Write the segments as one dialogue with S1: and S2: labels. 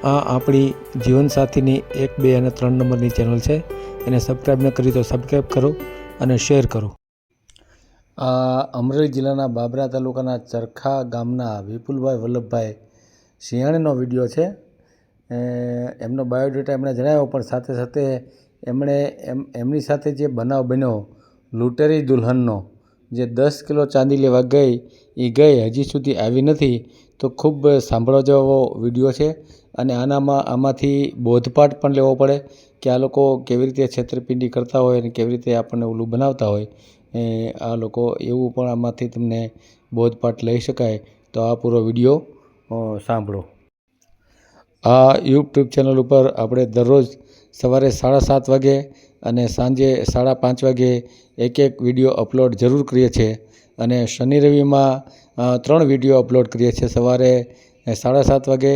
S1: આ આપણી જીવનસાથીની 1, 2 અને 3 નંબરની ચેનલ છે. એને સબસ્ક્રાઈબ ન કરી તો સબસ્ક્રાઈબ કરો અને શેર કરો. આ અમરેલી જિલ્લાના બાબરા તાલુકાના ચરખા ગામના વિપુલભાઈ વલ્લભભાઈ સિંહાણીનો વિડીયો છે. એમનો બાયોડેટા એમણે જણાવ્યો, પણ સાથે સાથે એમણે એમની સાથે જે બનાવ બન્યો લૂંટેરી દુલ્હનનો, જે 10 કિલો ચાંદી લેવા ગઈ, એ હજી સુધી આવી નથી. તો ખૂબ સાંભળવા જેવો વિડીયો છે. અને આમાંથી બોધપાઠ પણ લેવો પડે કે આ લોકો કેવી રીતે છેતરપિંડી કરતા હોય અને કેવી રીતે આપણને ઓલું બનાવતા હોય. આ લોકો એવું પણ આમાંથી તમને બોધપાઠ લઈ શકાય. તો આ પૂરો વિડીયો સાંભળો. આ યુટ્યુબ ચેનલ ઉપર આપણે દરરોજ સવારે 7:30 વાગે અને સાંજે 5:30 વાગે એક વિડીયો અપલોડ જરૂર કરીએ છીએ. અને શનિ રવિમાં 3 વિડીયો અપલોડ કરીએ છીએ. સવારે 7:30 વાગે,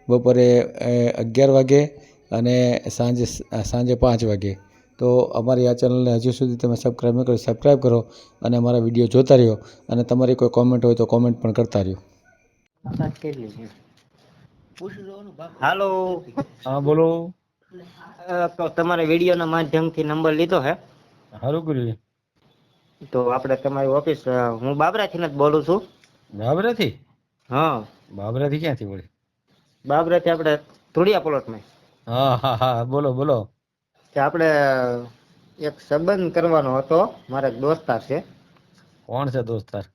S1: બપોરે 11 વાગે અને સાંજે 5 વાગે. તો અમારી આ ચેનલને હજુ સુધી તમે સબસ્ક્રાઈબ ન કરો, સબસ્ક્રાઈબ કરો અને અમારા વિડીયો જોતા રહ્યો. અને તમારી કોઈ કોમેન્ટ હોય તો કોમેન્ટ પણ કરતા રહ્યો.
S2: હાલો,
S3: હા બોલો.
S2: તમારા વિડીયોના માધ્યમથી નંબર લીધો હે.
S3: સારું કર્યું.
S2: તો આપણે તમારી ઓફિસ, હું બાબરાથી જ બોલું છું.
S3: બાબરાથી?
S2: હા.
S3: બાબરાથી ક્યાંથી વળી?
S2: બાબરાથી આપણે ધોળિયા પ્લોટમાં.
S3: હા, બોલો બોલો.
S2: કે આપણે એક સંબંધ કરવાનો હતો. મારા એક દોસ્તાર છે.
S3: કોણ છે દોસ્તાર?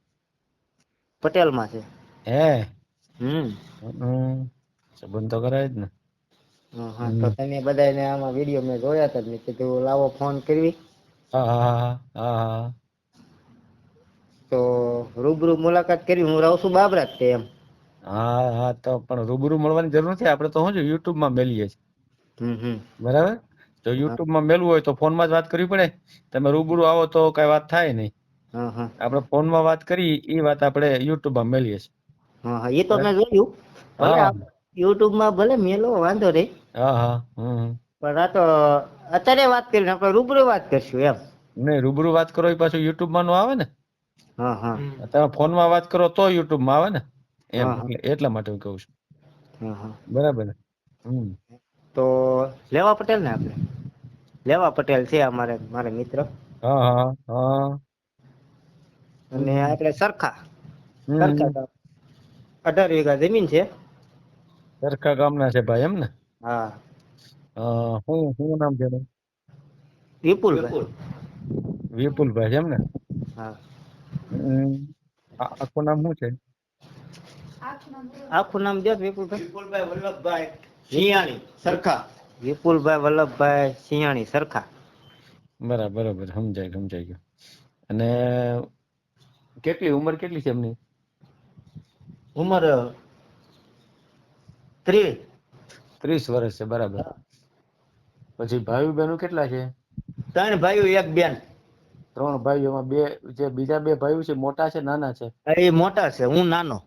S2: પટેલમાં છે.
S3: હે?
S2: હમ.
S3: સંબંધ તો કરાય જ ને.
S2: હા, તો તમે બધાને આમાં વિડીયો મેં જોયા હતા, મેં કીધું લાવો ફોન કરવી.
S3: હા.
S2: તો રૂબરૂ મુલાકાત કરી. હું રહું છું બાબરા જ તે એમ.
S3: હા, તો પણ રૂબરૂ મળવાની જરૂર નથી. આપણે તો શું છે, યુટ્યુબમાં મેલીએ છીએ.
S2: હમ.
S3: બરાબર. જો યુટ્યુબમાં મેલવું હોય તો ફોનમાં જ વાત કરવી પડે. તમે રૂબરૂ આવો તો કઈ વાત થાય નહીં.
S2: હા.
S3: આપણે ફોનમાં વાત કરી એ વાત આપણે યુટ્યુબમાં મેલીએ છીએ.
S2: હા, એ તો મેં જોયું. ભલે
S3: હા
S2: યુટ્યુબમાં ભલે મેલો, વાંધો નહીં.
S3: હા.
S2: પણ આ તો અત્યારે વાત કરીને આપણે રૂબરૂ વાત કરશું એમ.
S3: નહીં, રૂબરૂ વાત કરો એ પાછું યુટ્યુબમાં નો આવે ને.
S2: હા.
S3: તમે ફોનમાં વાત કરો તો યુટ્યુબમાં આવે ને. એમ
S2: હા.
S3: એટલા માટે હું કહું છું.
S2: હા.
S3: બરાબર ને.
S2: તો લેવા પટેલ ને આપણે? લેવા પટેલ છે મારા મિત્ર.
S3: હા.
S2: અને આપણે સરખા
S3: હમ.
S2: ગામ, 18 વીઘા જમીન છે.
S3: સરખા ગામના છે ભાઈ, એમ ને?
S2: હા.
S3: શું નામ છે એનું?
S2: વિપુલભાઈ.
S3: વિપુલભાઈ એમ ને?
S2: હા.
S3: આખું નામ શું છે?
S2: આખું નામ જો વિપુલભાઈ વલ્લભભાઈ સિંહાણી સરખા. વિપુલભાઈ વલ્લભભાઈ સિંહાણી સરખા.
S3: બરાબર, સમજાય ગયું. અને ઉંમર કેટલી છે એમની?
S2: ઉંમર 30.
S3: 30 વર્ષ છે. બરાબર. પછી ભાઈ બહેનો કેટલા છે?
S2: 3 ભાઈઓ 1 બેન.
S3: 3 ભાઈઓમાં બીજા 2 ભાઈઓ છે, મોટા છે નાના છે?
S2: એ મોટા છે, હું નાનો.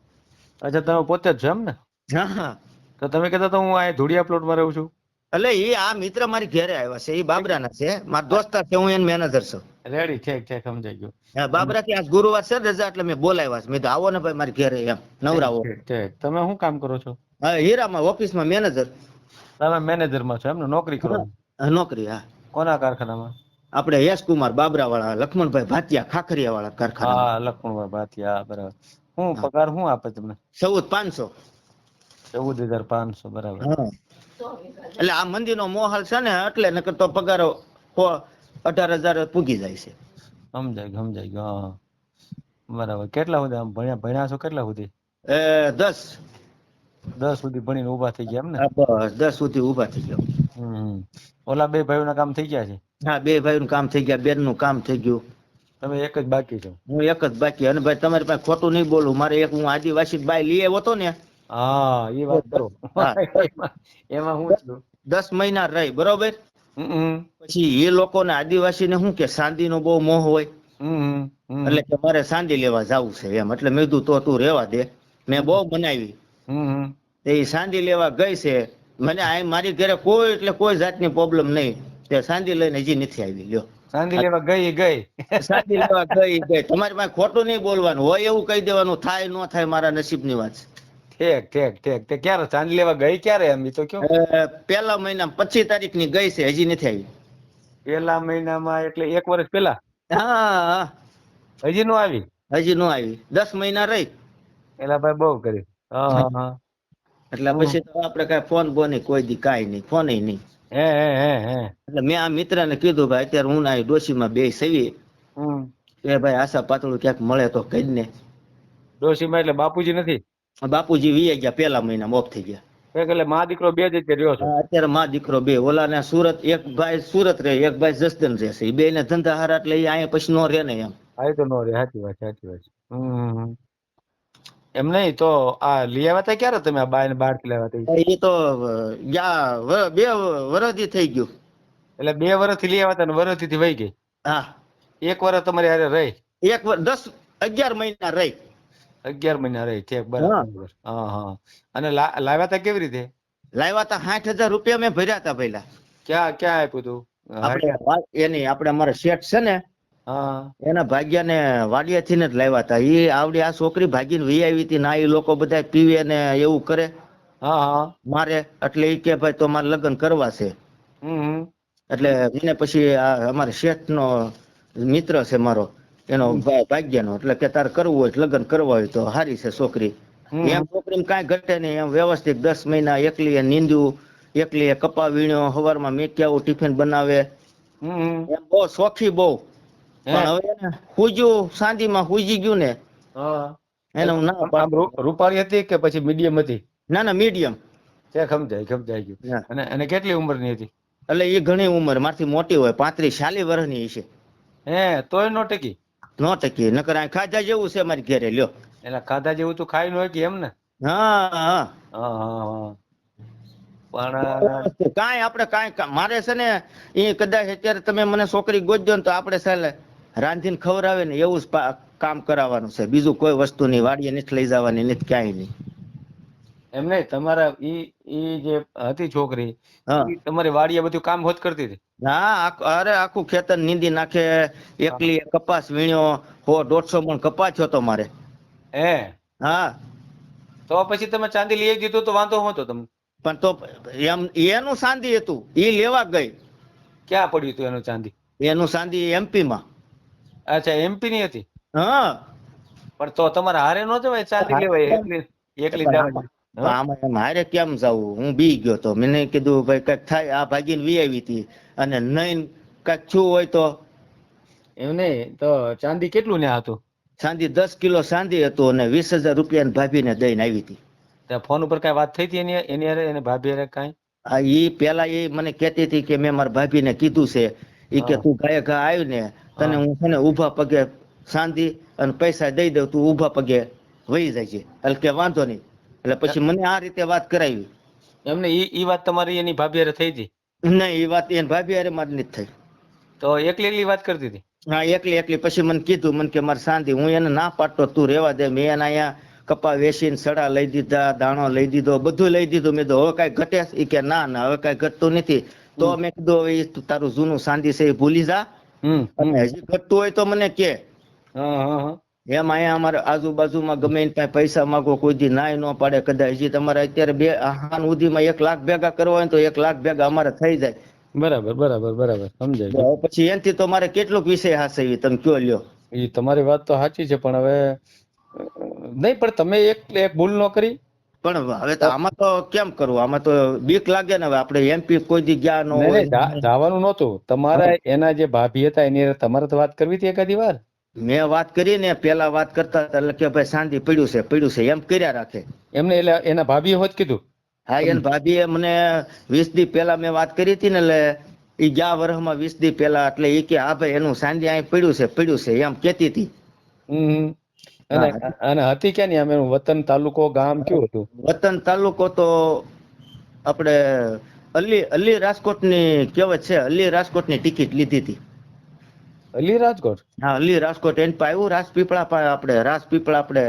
S3: અચ્છા, તમે પોતે જ છો એમ ને?
S2: હા.
S3: તો તમે કહેતા હતા હું આ ધોળિયા પ્લોટમાં રહું છું.
S2: એટલે આ મિત્ર મારી ઘરે આવ્યા છે. એ બાબરાના છે, મારા દોસ્તાર છે. હું એનો મેનેજર છું.
S3: રેડી, ઠીક સમજાઈ ગયું.
S2: બાબરાથી આજ ગુરુવાર છે, રજા એટલે મેં બોલાવ્યા છે. મેં તો આવો ને ભાઈ મારી ઘરે એમ નવરાવો.
S3: ઠીક. તમે શું કામ કરો છો?
S2: હા, હીરામાં ઓફિસમાં મેનેજર.
S3: તમે મેનેજરમાં છો એમને? નોકરી કરો છો?
S2: નોકરી. હા.
S3: કોના કારખાનામાં?
S2: આપણે યશકુમાર બાબરા વાળા, લક્ષ્મણભાઈ ભાતિયા ખાખરિયા વાળા કારખાનામાં.
S3: હા, લખમણભાઈ ભાતિયા. બરાબર. પગાર શું આપે તમને?
S2: 14,500.
S3: 14,500. બરાબર.
S2: હા. એટલે આ મંદિરનો મોહાલ છે ને, એટલે નકર તો પગાર 18,000 પૂગી જાય છે.
S3: સમજાય ગયું. હા. બરાબર. કેટલા સુધી ભણ્યા છો? કેટલા સુધી?
S2: 10.
S3: 10 સુધી ભણીને ઊભા થઈ ગયા એમ ને?
S2: બસ 10 સુધી ઊભા થઈ ગયો.
S3: ઓલા 2 ભાઈઓના કામ થઈ ગયા છે?
S2: હા, 2 ભાઈનું કામ થઈ ગયા, બેનનું કામ થઈ ગયું.
S3: તમે એક જ બાકી છો?
S2: હું એક જ બાકી. અને ભાઈ તમારી પાસે ખોટું નહીં બોલું, મારે એક હું આદિવાસી બાઈ લઈ આવ્યો હતો ને.
S3: હા, એ વાત કરો.
S2: હા,
S3: એમાં હું થયું?
S2: 10 મહિના રહી, બરોબર.
S3: હમ.
S2: પછી એ લોકોને આદિવાસીને શું કે ચાંદીનો બહુ મોહ હોય. એટલે કે મારે ચાંદી લેવા જવું છે એમ. એટલે મેં કીધું તો તું રેવા દે. મેં બહુ બનાવી. એ ચાંદી લેવા ગઈ છે. મને મારી ઘરે કોઈ જાતની પ્રોબ્લેમ નહીં. તે ચાંદી લઈને હજી નથી આવી. લ્યો,
S3: ચાંદી લેવા ગઈ.
S2: ચાંદી લેવા ગઈ. તમારી પાસે ખોટું નહીં બોલવાનું હોય, એવું કહી દેવાનું. થાય ન થાય મારા નસીબની વાત.
S3: ઠીક ઠીક ઠીક તે ક્યારે ચાંદી લેવા ગઈ ક્યારે એમ ઈ તો કયો?
S2: પેલા મહિના 25 તારીખ ની ગઈ છે, હજી નથી આવી.
S3: પેલા મહિનામાં એટલે 1 વર્ષ પેલા?
S2: હા
S3: હજી નો આવી?
S2: હજી નો આવી, 10 મહિના રહી.
S3: એલા ભાઈ બહુ કરી. હા હા હા.
S2: એટલે પછી તો આપણે કઈ ફોન બોની કોઈ દી કાંઈ નહીં, ફોન નહીં.
S3: હે.
S2: એટલે મેં આ મિત્રને કીધું ભાઈ અત્યારે હું ના ડોશીમાં બે સવી એ ભાઈ આશા પાતળું ક્યાંક મળે તો કઈ ને.
S3: ડોશીમાં એટલે બાપુજી નથી?
S2: બાપુજી વી ગયા, પેલા મહિનામાં ઓફ થઈ ગયા.
S3: એટલે માં દીકરો બે જ રીતે રહ્યો છો?
S2: અત્યારે માં દીકરો બે. ઓલાને સુરત, એક ભાઈ સુરત રહે, એક ભાઈ જસદન રહે છે. એ બે ને ધંધા હારા એટલે એ અહીંયા પછી નો રહે ને એમ.
S3: હા એ તો નો રે, સાચી વાત સાચી વાત. એમ નહીં તો આ લઈ આવ્યા તા ક્યારે તમે આ બાય બહાર થી લાવ્યા તા?
S2: એ તો બે વરદી થઈ ગયું.
S3: એટલે 2 વર્ષથી લઈ આવ્યા તા ને વર્ષથી વહી ગઈ?
S2: હા
S3: 1 વર્ષ તમારી હારે રહી?
S2: 11 મહિના રહી.
S3: 11 મહિના રહી, ઠીક બરાબર. હા. અને લાવ્યા તા કેવી રીતે?
S2: લાવ્યા તા 60,000 રૂપિયા મેં ભર્યા તા પહેલા.
S3: ક્યાં આપ્યું તું?
S2: આપણે અમારે શેઠ છે ને, એના ભાગ્યા ને વાડિયા થી જ લાવ્યા હતા. એ આવડી આ છોકરી ભાગીને વી આવી હતી ના, એ લોકો બધા પીવે ને એવું કરે મારે, એટલે એ કે ભાઈ તો મારે લગ્ન કરવા છે. એટલે એને પછી અમારે શેઠ નો મિત્ર છે મારો, એનો ભાગ્યનો, એટલે કે તારે કરવું હોય લગ્ન કરવા હોય તો હારી છે છોકરી. એમ છોકરી કાંઈ ઘટે નહીં, એમ વ્યવસ્થિત 10 મહિના એકલી નીંદ્યું, એકલી કપા વીણ્યો, સવારમાં મેક્યાવું ટિફિન બનાવે, એમ બહુ શોખી બહુ. પણ હવે એને હુજ્યું, સાંજીમાં હુજી ગયું ને એને હું ના પાડું.
S3: રૂપાળી હતી કે પછી મીડિયમ હતી?
S2: ના મીડિયમ.
S3: સમજાય ગયું. અને કેટલી ઉંમરની હતી?
S2: એટલે એ ઘણી ઉંમર મારથી મોટી હોય, 35-40 વર્ષની છે.
S3: તોય નો ટકી?
S2: નો ટકી, નકર આ ખાધા જેવું છે મારી ઘરે લ્યો.
S3: એટલે ખાધા જેવું તું ખાઈ નો કે એમ ને?
S2: હા.
S3: પણ
S2: કાંઈ આપણે કાંઈ મારે છે ને, એ કદાચ અત્યારે તમે મને છોકરી ગોતજો ને તો આપણે ચાલે રાંધીને ખવડાવે ને એવું જ કામ કરાવવાનું છે. બીજું કોઈ વસ્તુ નહીં, વાડીએ નથી લઈ જવાની, નથી ક્યાંય નહીં.
S3: એમ નહીં, તમારા ઈ જે હતી છોકરી, તમારી વાડીએ બધું કામ હોત કરતી હતી?
S2: હા, અરે આખું ખેતર નીંદી નાખે, એકલી કપાસ વીણ્યો, 100-150 મણ કપાસ હતો મારે. હા.
S3: તો પછી તમે ચાંદી લઈ દીધું તો વાંધો હતો તમને? પણ
S2: તો એનું ચાંદી હતું, એ લેવા ગઈ.
S3: ક્યાં પડ્યું હતું એનું ચાંદી?
S2: એનું ચાંદી MP માં.
S3: અચ્છા, MP ની હતી?
S2: હા.
S3: પણ તો તમારે હારે નો જવાય ચાંદી લેવાય? એકલી
S2: આમાં હારે કેમ જવું? હું બી ગયો તો, મેં કીધું ભાઈ કઈક થાય, આ ભાગીને વી આવી હતી, અને નહીં કઈક થયું હોય તો.
S3: એમ નહીં તો ચાંદી કેટલું ને હતું?
S2: ચાંદી 10 કિલો ચાંદી હતું, અને 20,000 રૂપિયા ભાભીને દઈને આવી હતી.
S3: ફોન ઉપર કઈ વાત થઈ હતી એની હારે, એને ભાભી હારે કઈ?
S2: એ પેલા એ મને કહેતી હતી કે મેં મારા ભાભીને કીધું છે, એ કે તું ગાયે ઘા આવ્યું ને, તને હું છે ને ઊભા પગે ચાંદી અને પૈસા દઈ દઉં, તું ઊભા પગે વહી જાય છે. એટલે કે વાંધો નહીં. એટલે પછી મને આ રીતે વાત કરાવી.
S3: એમને ઈ વાત તમારી એની ભાભી હારે થઈ હતી?
S2: નહીં, એ વાત એની ભાભી હારે મારી નથી થઈ.
S3: તો એકલી વાત કરતી હતી? હા,
S2: એકલી. પછી મને કીધું, મને કે મારે ચાંદી, હું એને ના પાડતો, તું રેવા દે. મેં એને અહીંયા કપા વેચીને સડા લઈ દીધા, દાણો લઈ દીધો, બધું લઈ દીધું. મેં હવે કઈ ઘટે? એ કે ના હવે કઈ ઘટતું નથી. તો મેં કીધું હવે તારું જૂનું ચાંદી છે એ ભૂલી જા, અને હજી ઘટતું હોય તો મને કે. એમ અહીંયા અમારે આજુબાજુમાં ગમે એને પાસે પૈસા માંગો, કોઈ દી નાય ન પાડે. કદાચ હજી તમારે અત્યારે હાન સુધીમાં 1 લાખ ભેગા કરવા હોય તો 1 લાખ ભેગા અમારે થઈ જાય.
S3: બરાબર સમજાય.
S2: પછી એનથી તો મારે કેટલુંક વિષય હાસવી, તમે કયો લ્યો.
S3: એ તમારી વાત તો સાચી છે, પણ હવે નહીં, પણ તમે એક ભૂલ ન કરી.
S2: પણ હવે તો આમાં તો કેમ કરવું? આમાં તો બીક લાગે ને. હવે આપણે MP કોઈ દી ગયા ન હોય.
S3: જવાનું નહોતું તમારે. એના જે ભાભી હતા એની તમારે તો વાત કરવી હતી એકાદી વાર?
S2: મેં વાત કરી ને, પેલા વાત કરતા હતા, એટલે કે ભાઈ ચાંદી પડ્યું છે એમ કર્યા રાખે.
S3: એમને એટલે એના ભાભીએ હોત કીધું?
S2: હા, એના ભાભીએ મને 20 દી પેલા મેં વાત કરી હતી ને, એટલે એ ગયા વર્ષમાં 20 દી પેલા, એટલે એ કે હા ભાઈ એનું ચાંદી અહીં પડ્યું છે એમ કેતી હતી.
S3: અને હતી ક્યાં ની? આમ વતન, તાલુકો, ગામ કયું હતું?
S2: વતન તાલુકો તો આપણે અલી રાજકોટ ની કહેવત છે, અલી રાજકોટ ની ટિકિટ લીધી હતી.
S3: અલી રાજકોટ?
S2: હા, અલી રાજકોટ. એની પાસે આવ્યું રાજપીપળા આપણે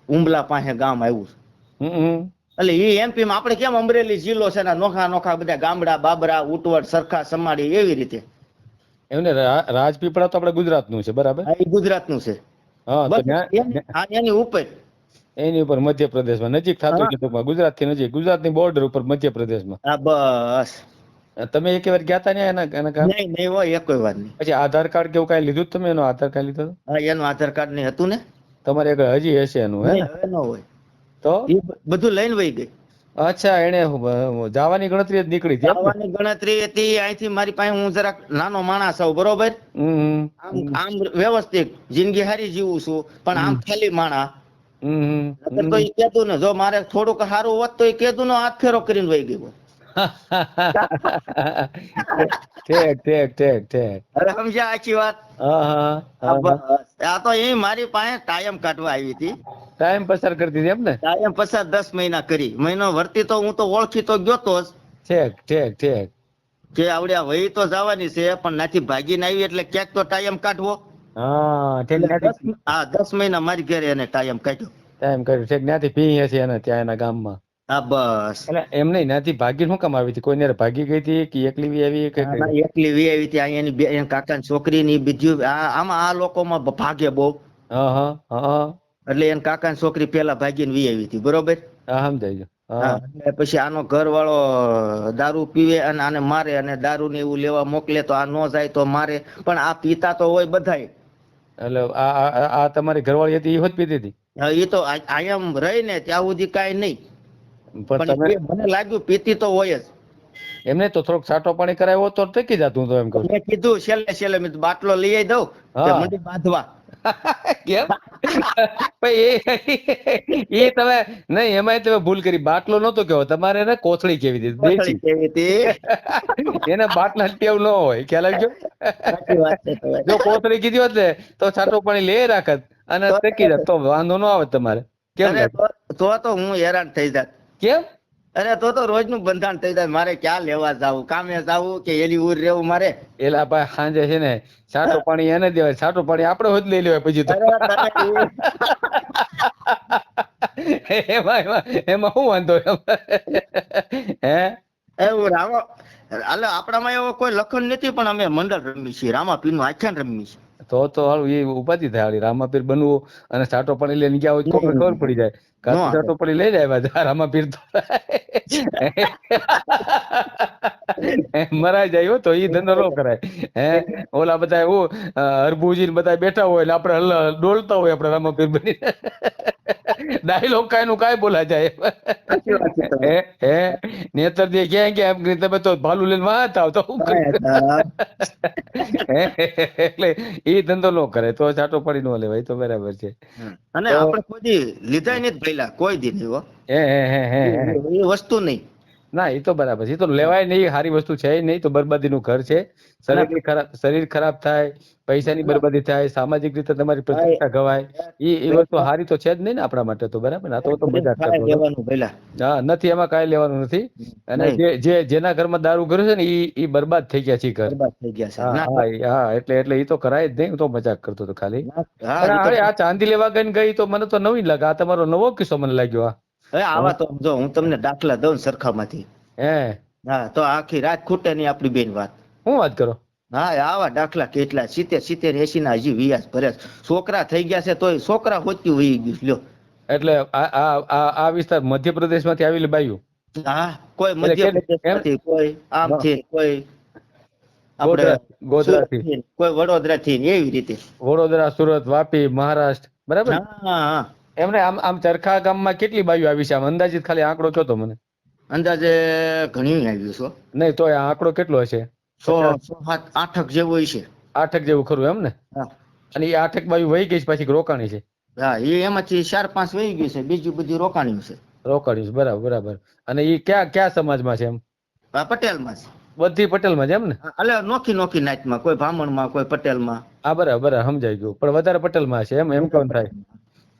S2: ઉંબલા પાસે ગામ આવ્યું. એટલે એ MP માં આપણે કેમ અમરેલી જિલ્લો છે ને, નોખા બધા ગામડા, બાબરા, ઉટવડ, સરખા, સમાડી, એવી રીતે.
S3: એમને રાજપીપળા તો આપણે ગુજરાત નું છે, બરાબર?
S2: એ ગુજરાત નું છે. એની ઉપર
S3: એની ઉપર મધ્યપ્રદેશમાં નજીક થતું છે ટૂંકમાં, ગુજરાત થી નજીક, ગુજરાતની બોર્ડર ઉપર મધ્યપ્રદેશમાં.
S2: હા બસ.
S3: તમે એક વાર ગયા તા ને એના કામ?
S2: નહીં હોય એક વાર નહીં.
S3: પછી આધાર કાર્ડ કેવું કઈ લીધું તમે? એનો આધાર કાર્ડ લીધો?
S2: હા એનું આધાર કાર્ડ નહીં હતું ને.
S3: તમારે હજી હશે એનું, હે ને?
S2: હવે ન હોય
S3: તો
S2: બધું લઈને વહી ગઈ.
S3: અચ્છા, એને જવાની ગણતરી જ નીકળી હતી.
S2: જવાની ગણતરી હતી અહીંથી. મારી પાસે હું જરાક નાનો માણસ છું, બરોબર. આમ વ્યવસ્થિત જિંદગી હારી જીવું છું, પણ આમ ખાલી માણા. તો એ કેતું ને, જો મારે થોડુંક સારું હોત તો એ કેતું ને હાથ ફેરો કરીને વહી ગયો. અરે સમજ્યા આખી વાત? આ તો એ મારી પાસે ટાઈમ કાઢવા આવી હતી.
S3: ટાઈમ પસાર કરતી હતી એમ ને?
S2: ટાઈમ પસાર 10 મહિના કરી. મહિનો વર્તી તો હું તો ઓળખી તો ગયો તો જ. કે આવડ્યા વહી તો જવાની છે, પણ નાથી ભાગીને આવી એટલે ક્યાંક તો ટાઈમ કાઢવો. હા 10 મહિના મારી ઘરે એને ટાઈમ કાઢ્યો.
S3: ટાઈમ કાઢ્યો છે ત્યાંથી પી હશે એને ત્યાં એના ગામમાં.
S2: હા બસ.
S3: એટલે એમ નહીં, ત્યાંથી ભાગી શું કામ આવી હતી? કોઈ ને ભાગી ગઈ હતી કે એકલી વી આવી?
S2: એકલી વી આવી હતી. અહીંયા એની કાકાની છોકરીની બીજું આમાં આ લોકોમાં ભાગે બહુ. એટલે એના કાકાની છોકરી પેલા ભાગીને વી આવી હતી, બરોબર.
S3: હા સમજાઈ ગયું.
S2: પછી આનો ઘર વાળો દારૂ પીવે અને આને મારે, અને દારૂ ને એવું લેવા મોકલે તો આ નો જાય તો મારે. પણ આ પીતા તો હોય બધાય.
S3: એટલે આ તમારી ઘરવાળી હતી એ હોત પીતી હતી?
S2: એ તો અહીંયા રહી ને ત્યાં સુધી કઈ નહીં, પણ મને લાગ્યું પીતી તો હોય જ.
S3: એમને તો થોડોક છાંટો પાણી કરાવ્યો તો ટકી જતું તો એમ કહું.
S2: મેં કીધું છેલ્લે મેં બાટલો લઈ આવી દઉં મંડી બાંધવા.
S3: કેમ એ તમે નહીં, એમાં તમે ભૂલ કરી. બાટલો નતો કેવો તમારે, એને કોથળી કેવી હતી. એને બાટલા ટેવ ન હોય, ખ્યાલ આવી ગયો? જો કોથળી કીધી હોત ને તો છાંટો પાણી લે રાખત અને ટકી જાત, તો વાંધો ન આવે તમારે. કેમ?
S2: તો હું હેરાન થઈ જાત.
S3: કેમ?
S2: અરે તો રોજ નું બંધાણ થઈ જાય. મારે ક્યાં લેવા જાવું, કામે જાવું કે એલી ઉર રહેવું મારે?
S3: એલા ભાઈ સાંજે છે ને છાંટો પાણી એને દેવાય, છાંટો પાણી આપડે હોત લઈ લેવાય પછી તો. એમાં શું વાંધો? હે
S2: એવું રામા એટલે આપણામાં એવો કોઈ લખન નથી, પણ અમે મંડળ રમી છીએ, રામાપીર નું આખ્યાન રમી છીએ.
S3: તો હાલું એ ઉપાધિ થાય. રામાપીર બનવું અને છાંટો પાણી લઈને ગયા હોય તો ખબર પડી જાય. છાંટો પાણી લઈ જાય રામાપીર તો મરાઈ જાય. તો ઈ ધંધો ન કરાય. હે ઓલા બધા એવું હરભુજી બધા બેઠા હોય એટલે આપડે ડોલતા હોય આપડે રામાપીર બની. ડાયલોગ કાઈ નું કાઈ બોલા જાય. હે નેતર દે ક્યાં ક્યાં તમે તો ભાલું લઈને વાત આવતો. એટલે એ ધંધો ન કરે તો છાંટો પડી ન લેવાય. તો બરાબર છે.
S2: અને આપણે કોઈ લીધા નથી ભઈલા, કોઈ દી નહીં. એ વસ્તુ નહીં.
S3: ના એ તો બરાબર છે. એ તો લેવાય નહીં, સારી વસ્તુ છે નહીં. તો બરબાદી નું ઘર છે. શરીર ખરાબ થાય, પૈસાની બરબાદી થાય, સામાજિક રીતે તમારી પ્રતિષ્ઠા ગવાય. એ વસ્તુ સારી તો છે જ નહીં ને આપણા માટે. તો બરાબર ને? આ તો મજાક કરતો. હા નથી, એમાં કાંઈ લેવાનું નથી. અને જેના ઘરમાં દારૂ કર્યું છે ને એ બરબાદ થઈ ગયા છે ઘર. હા એટલે એ તો કરાય જ નહીં. હું તો મજાક કરતો હતો ખાલી. આ ચાંદી લેવા ગઈ તો મને તો નવી લાગે. આ તમારો નવો કિસ્સો મને લાગ્યો.
S2: આવા તો જો હું તમને દાખલા દઉં સરખામાંથી. હા તો આખી રાત ખૂટે નહીં આપડી બેન વાત.
S3: શું વાત કરો?
S2: હા આવા દાખલા કેટલા 70, 80 ના હજી વ્યાસ ભરે. છોકરા થઈ ગયા છે તોય છોકરા હોતી વહી ગયું લ્યો.
S3: એટલે આ વિસ્તાર મધ્યપ્રદેશ માંથી આવેલી બાઈઓ?
S2: હા કોઈ મધ્યપ્રદેશ માંથી, કોઈ આમ થી, કોઈ આપણે ગોધરા થી, કોઈ વડોદરા થી, એવી રીતે.
S3: વડોદરા, સુરત, વાપી, મહારાષ્ટ્ર. બરાબર.
S2: હા
S3: એમને આમ ચરખા ગામમાં કેટલી બાઈઓ આવી છે? આમ અંદાજિત ખાલી આંકડો કહો તો મને.
S2: અંદાજે ઘણી આવ્યું છે.
S3: નહીં તો આંકડો કેટલો હશે?
S2: 100-8 જેવું છે.
S3: 8 જેવું ખરું એમ ને? અને એ 8 બાઈઓ વહી ગઈ છે પછી રોકાણી છે?
S2: હા એ એમાંથી 4-5 વહી ગઈ છે, બીજું બધું રોકાણી છે.
S3: રોકાણી છે, બરાબર. અને એ ક્યાં સમાજમાં છે? એમ
S2: પટેલ માં છે.
S3: બધી પટેલ માં છે એમ ને?
S2: એટલે નોખી નાતમાં, કોઈ બ્રાહ્મણ માં, કોઈ પટેલ માં.
S3: હા બરાબર સમજાઈ ગયું. પણ વધારે પટેલ માં છે એમ કોણ થાય?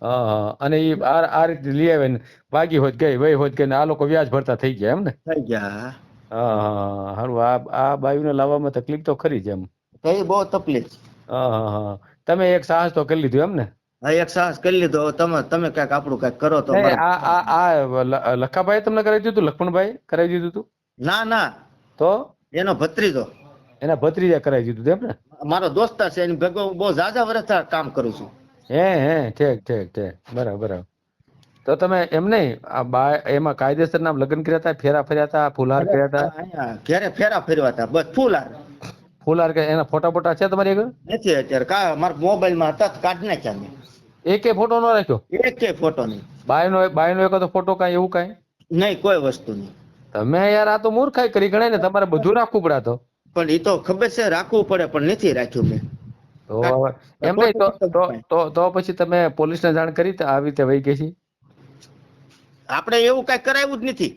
S3: હા. અને એ આ રીતે લઈ આવે ને ભાગી હોત ગઈ, વહી હોત ગઈ, આ લોકો વ્યાજ ભરતા થઈ ગયા એમ ને?
S2: થઈ ગયા.
S3: હા સારું. આ બાયુને લાવવામાં તકલીફ તો ખરી જ એમ?
S2: બહુ તકલીફ.
S3: હા તમે એક સાહસ તો કરી લીધું એમ ને?
S2: હા એક સાહસ કરી લીધો. તમે કઈક આપણું કઈક કરો તો.
S3: આ લખાભાઈ તમને કરાવી દીધું? લક્ષ્મણભાઈ કરાવી દીધું તું?
S2: ના
S3: તો એનો
S2: ભત્રીજો.
S3: એના ભત્રીજા કરાવી દીધું એમ ને?
S2: મારો દોસ્તાર છે, એની ભેગો બહુ ઝાઝા વર્ષ કામ કરું છું.
S3: હે ઠીક. બરાબર. તો તમે એમ નહીં આ બા એમાં કાયદેસર નામ લગ્ન કર્યા હતા, ફેરા ફર્યા હતા, ફૂલહાર કર્યા હતા?
S2: અહીંયા ઘરે ફેરા ફેરવા હતા બસ ફૂલહાર.
S3: ફૂલહાર કે એના ફોટા ફોટા છે તમારી આગળ?
S2: નથી અત્યારે મારા મોબાઈલમાં હતા કાઢ નાખ્યા મેં.
S3: એકે ફોટો ન રાખ્યો?
S2: એકેય ફોટો નહીં.
S3: બાયનો એક ફોટો કાંઈ એવું કાંઈ
S2: નહીં કોઈ વસ્તુ નહીં.
S3: તમે યાર આ તો મૂર્ખાઈ કરી ગણાય ને, તમારે બધું રાખવું પડે આ તો.
S2: પણ એ તો ખબર છે રાખવું પડે પણ નથી રાખ્યું મેં.
S3: તો એમ નહીં તો પછી તમે પોલીસને જાણ કરી તો આવી રીતે વહી ગઈ છે?
S2: આપણે એવું કઈ કરાવ્યું જ નથી.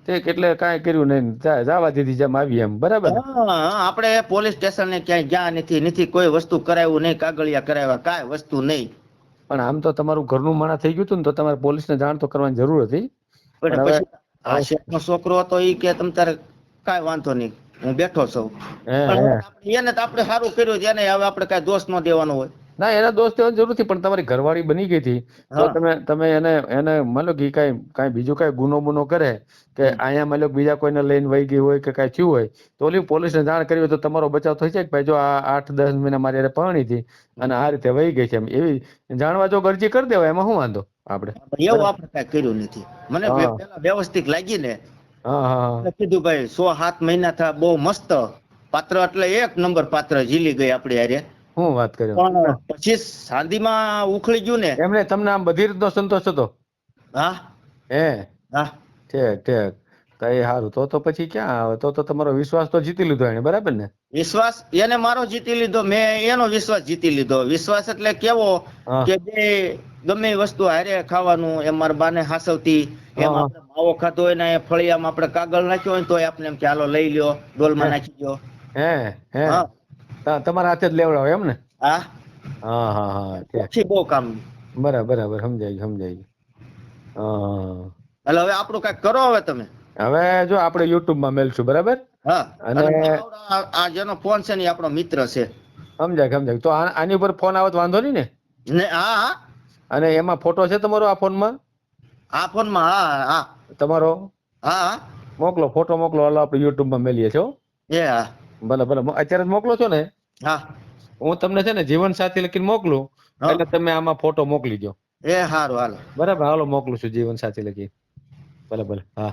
S3: ઠીક, એટલે કાંઈ કર્યું નહીં, જવા દીધી જેમ આવી એમ, બરાબર ને?
S2: આપણે પોલીસ સ્ટેશન ને ક્યાંય ગયા નથી કોઈ વસ્તુ કરાવ્યું નહીં, કાગળિયા કરાવ્યા કાંઈ વસ્તુ નહીં.
S3: પણ આમ તો તમારું ઘરનું માણા થઈ ગયું હતું ને, તો તમારે પોલીસને જાણ તો કરવાની જરૂર હતી.
S2: પણ પછી આ શેઠનો છોકરો હતો ઈ કે તમ તારે કાંઈ વાંધો નહીં હું બેઠો છું. એને તો આપણે સારું કર્યું એને હવે આપણે કાંઈ દોષ ન દેવાનો હોય.
S3: ના, એના દોષ દેવાની જરૂર નથી, પણ તમારી ઘરવાળી બની ગઈ હતી તો તમે એને માનો કે કાંઈ બીજું કાંઈ ગુનો કરે કે અહીંયા માનો બીજા કોઈને લઈને વહી ગઈ હોય કે કાંઈ થયું હોય તો ઓલી પોલીસને જાણ કરી હોય તો તમારો બચાવ થઈ જાય કે ભાઈ જો આ 8-10 મહિના મારી હારે પરણી હતી અને આ રીતે વહી ગઈ છે, એમ એવી જાણવા જો અરજી કરી દેવાય, એમાં શું વાંધો? આપણે
S2: એવું આપણે કાંઈ કર્યું નથી. મને પેલા વ્યવસ્થિત લાગી ને. કીધું ભાઈ 6-7 મહિના થયા બહુ મસ્ત પાત્ર, એટલે 1 નંબર પાત્ર ઝીલી ગઈ આપડી હારે.
S3: શું વાત કરી?
S2: પણ પછી શાંતિમાં ઉખડી ગયું ને
S3: એમને તમને આમ બધી રીતનો સંતોષ હતો?
S2: હા
S3: ઠીક તો એ સારું. તો પછી ક્યાં આવે? તો તમારો વિશ્વાસ તો જીતી લીધો એને, બરાબર ને?
S2: વિશ્વાસ એને મારો જીતી લીધો, મેં એનો વિશ્વાસ જીતી લીધો. વિશ્વાસ એટલે કેવો કે બે ગમે વસ્તુ હારે ખાવાનું, એમ મારા બાને હાસવતી, એમ આપણે માવો ખાતો હોય ને ફળિયામાં આપણે કાગળ નાખ્યો હોય તો આપણે એમ કે હાલો લઈ લ્યો, ડોલમાં નાખી દો.
S3: તમારા હાથે જ લેવડાવો એમ ને?
S2: હા બહુ કામ.
S3: બરાબર, સમજાય ગયું.
S2: એટલે હવે આપણું કઈક કરો હવે તમે.
S3: હવે જો આપણે YouTube માં મેલશું, બરાબર?
S2: અને આ જેનો ફોન છે ને આપણો મિત્ર છે.
S3: સમજાય. તો આની ઉપર ફોન આવે તો વાંધો નહીં ને?
S2: હા.
S3: અને એમાં ફોટો છે તમારો આ ફોનમાં?
S2: આ ફોનમાં હા
S3: તમારો?
S2: હા
S3: મોકલો, ફોટો મોકલો, હાલો આપણે YouTube માં મેલીએ છો. ભલે અત્યારે જ મોકલો છો ને?
S2: હા,
S3: હું તમને છે ને જીવન સાથી લખીને મોકલું એટલે તમે આમાં ફોટો મોકલી દો.
S2: સારું હાલો.
S3: બરાબર, હાલો મોકલું છું જીવન સાથી લખી. ભલે. હા.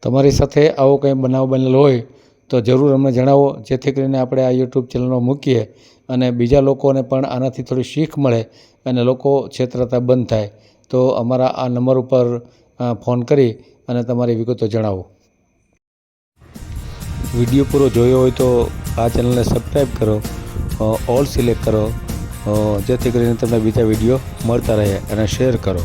S1: તમારી સાથે આવો કંઈ બનાવ બનેલો હોય તો જરૂર અમને જણાવો, જેથી કરીને આપણે આ YouTube ચેનલમાં મૂકીએ અને બીજા લોકોને પણ આનાથી થોડી શીખ મળે અને લોકો છેતરાતા બંધ થાય. તો અમારા આ નંબર ઉપર ફોન કરી અને તમારી વિગતો જણાવો. વિડીયો પૂરો જોયો હોય તો આ ચેનલને સબસ્ક્રાઈબ કરો, ઓલ સિલેક્ટ કરો, જેથી કરીને તમને બીજા વિડીયો મળતા રહે, અને શેર કરો.